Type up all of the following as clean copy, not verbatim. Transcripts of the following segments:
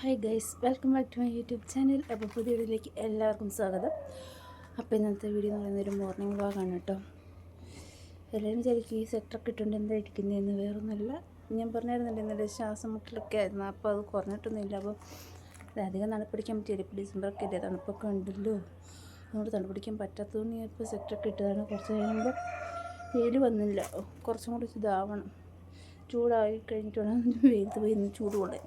Hi guys, welcome back to my YouTube channel. അപ്പോൾ പുതിയ വീഡിയോയിലേക്ക് എല്ലാവർക്കും സ്വാഗതം. അപ്പോൾ ഇന്നത്തെ വീഡിയോ എന്ന് പറയുന്നൊരു മോർണിംഗ് വ്ളോഗാണ് കേട്ടോ. എല്ലാവരും വിചാരിക്കും ഈ സെറ്ററൊക്കെ ഇട്ടുകൊണ്ട് എന്താ ഇരിക്കുന്നതെന്ന്. വേറൊന്നുമില്ല, ഞാൻ പറഞ്ഞായിരുന്നില്ല ഇന്നലെ ശ്വാസം മുട്ടലൊക്കെ ആയിരുന്നു. അപ്പോൾ അത് കുറഞ്ഞിട്ടൊന്നുമില്ല. അപ്പോൾ അധികം തണുപ്പിടിക്കാൻ പറ്റിയില്ല. ഇപ്പോൾ ഡിസംബറൊക്കെ ഇല്ലേ, തണുപ്പൊക്കെ ഉണ്ടല്ലോ, അതുകൊണ്ട് തണുപ്പിടിക്കാൻ പറ്റാത്തതുകൊണ്ട് ഞാൻ ഇപ്പോൾ സെറ്ററൊക്കെ ഇട്ടതാണ്. കുറച്ച് കഴിയുമ്പോൾ വെയിൽ വന്നില്ല, കുറച്ചും കൂടി ഇതാവണം, ചൂടായി കഴിഞ്ഞിട്ട് വേണം വെയിലത്ത് പോയി ഇന്ന് ചൂട് കൊള്ളാൻ.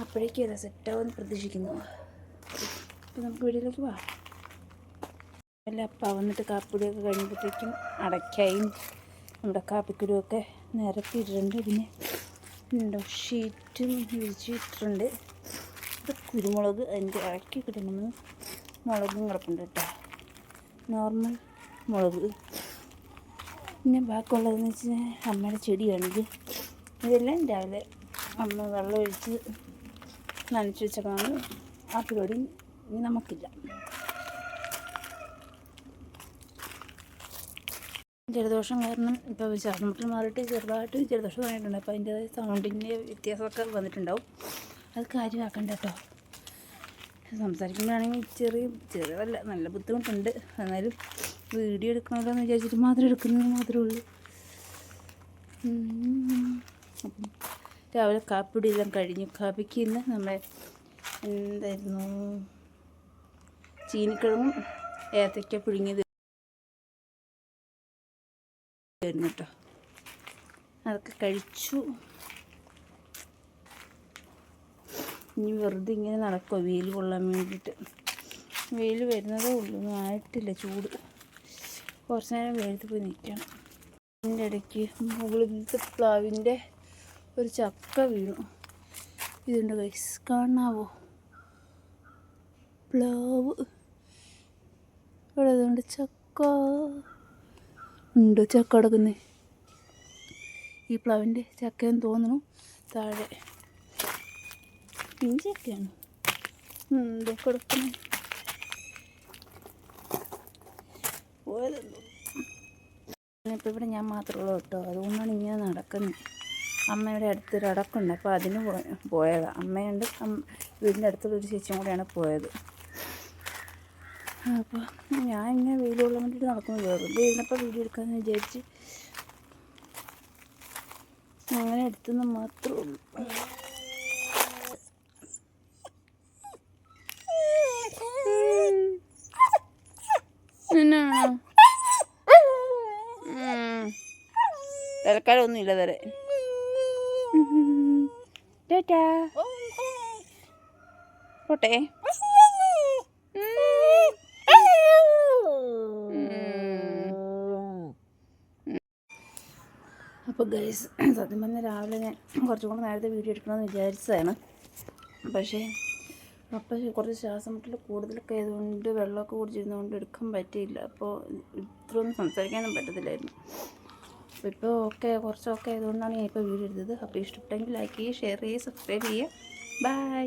അപ്പോഴേക്കും അല്ല സെറ്റാവുമെന്ന് പ്രതീക്ഷിക്കുന്നു. അപ്പോൾ നമുക്ക് വീട്ടിലേക്ക് പോവാം. അല്ല, അപ്പം വന്നിട്ട് കാപ്പിപ്പൊടിയൊക്കെ കഴിഞ്ഞപ്പോഴത്തേക്കും അടയ്ക്കായും നമ്മുടെ കാപ്പിക്കുരുവൊക്കെ നിരത്തിയിട്ടുണ്ട്. പിന്നെ ഉണ്ടോ ഷീറ്റും വിരിച്ചിട്ടുണ്ട്. ഇത് കുരുമുളക് അതിൻ്റെ ഇറക്കി കിട്ടുന്ന മുളകും കിടപ്പുണ്ട് കേട്ടോ, നോർമൽ മുളക്. പിന്നെ ബാക്കിയുള്ളതെന്ന് വെച്ചാൽ അമ്മയുടെ ചെടിയാണിത്. ഇതെല്ലാം രാവിലെ അമ്മ വെള്ളം ഒഴിച്ച് നനച്ച് വെച്ചതാണ്. ആ പരിപാടി ഇനി നമുക്കില്ല. ജലദോഷം കാരണം ഇപ്പോൾ ശ്വാസം മുട്ടൽ മാറിയിട്ട് ചെറുതായിട്ട് ജലദോഷം തുടങ്ങിയിട്ടുണ്ട്. അപ്പോൾ അതിൻ്റെതായ സൗണ്ടിൻ്റെ വ്യത്യാസമൊക്കെ വന്നിട്ടുണ്ടാവും. അത് കാര്യമാക്കണ്ട കേട്ടോ. സംസാരിക്കുമ്പോഴാണെങ്കിൽ ചെറിയതല്ല, നല്ല ബുദ്ധിമുട്ടുണ്ട്. എന്നാലും വീഡിയോ എടുക്കണമല്ലോ എന്ന് വിചാരിച്ചിട്ട് മാത്രം എടുക്കുന്നത് മാത്രമേ ഉള്ളൂ. അപ്പം രാവിലെ കാപ്പിപ്പൊടി എല്ലാം കഴിഞ്ഞു. കാപ്പിക്ക് ഇന്ന് നമ്മളെ എന്തായിരുന്നു, ചീനിക്കിഴങ്ങും ഏത്തയ്ക്ക പുഴുങ്ങിയത് ആയിരുന്നു കേട്ടോ. അതൊക്കെ കഴിച്ചു. ഇനി വെറുതെ ഇങ്ങനെ നടക്കുമോ വെയിൽ കൊള്ളാൻ വേണ്ടിയിട്ട്. വെയിൽ വരുന്നതേ ഉള്ളൂ, ഒന്നും ആയിട്ടില്ല. ചൂട് കുറച്ച് നേരം വെയിലത്ത് പോയി നിൽക്കണം. അതിൻ്റെ ഇടയ്ക്ക് മുകളിലത്തെ പ്ലാവിൻ്റെ ഒരു ചക്ക വീണു. ഇതുണ്ട് ഗൈസ്, കാണാവോ? പ്ലാവ് ഇവിടെ അതുകൊണ്ട് ചക്ക ഉണ്ട്. ചക്ക കിടക്കുന്നേ ഈ പ്ലാവിൻ്റെ ചക്കയെന്ന് തോന്നുന്നു. താഴെ പിഞ്ചൊക്കെയാണ് ഉണ്ട് കിടക്കുന്നത്. പോയതെന്തോ. ഇപ്പോൾ ഇവിടെ ഞാൻ മാത്രമേ ഉള്ളൂ കേട്ടോ, അതുകൊണ്ടാണ് ഇങ്ങനെ നടക്കുന്നത്. അമ്മയുടെ അടുത്തൊരു അടക്കുണ്ട്, അപ്പോൾ അതിന് പോയതാണ്. അമ്മയുണ്ട്, വീടിൻ്റെ അടുത്തുള്ളൊരു ചേച്ചിയും കൂടെയാണ് പോയത്. അപ്പോൾ ഞാൻ ഇങ്ങനെ വെയിൽ കൊള്ളാൻ വേണ്ടിയിട്ട് നടക്കുന്നു. വെറുതെ ഇരുന്നപ്പോൾ വീഡിയോ എടുക്കാമെന്ന് വിചാരിച്ച് അങ്ങനെ എടുത്തെന്ന് മാത്രമേ ഉള്ളൂ. എന്നാണോ തൽക്കാലം ഒന്നും ഇല്ല തരേ. ടാറ്റാ പോട്ടെ. അപ്പോൾ ഗൈസ്, സത്യം പറഞ്ഞാൽ രാവിലെ ഞാൻ കുറച്ചും കൂടെ നേരത്തെ വീഡിയോ എടുക്കണമെന്ന് വിചാരിച്ചതാണ്. പക്ഷേ കുറച്ച് ശ്വാസം മുട്ടൽ കൂടുതലൊക്കെ ആയതുകൊണ്ട് വെള്ളമൊക്കെ കുടിച്ചിരുന്നതുകൊണ്ട് എടുക്കാൻ പറ്റിയില്ല. അപ്പോൾ ഇത്രയൊന്നും സംസാരിക്കാനും പറ്റത്തില്ലായിരുന്നു. അപ്പോൾ ഇപ്പോൾ കുറച്ചൊക്കെ ആയതുകൊണ്ടാണ് ഞാൻ ഇപ്പോൾ വീഡിയോ എടുത്തത്. അപ്പോൾ ഇഷ്ടപ്പെട്ടെങ്കിൽ ലൈക്ക് ചെയ്യുക, ഷെയർ ചെയ്യുക, സബ്സ്ക്രൈബ് ചെയ്യുക. ബൈ.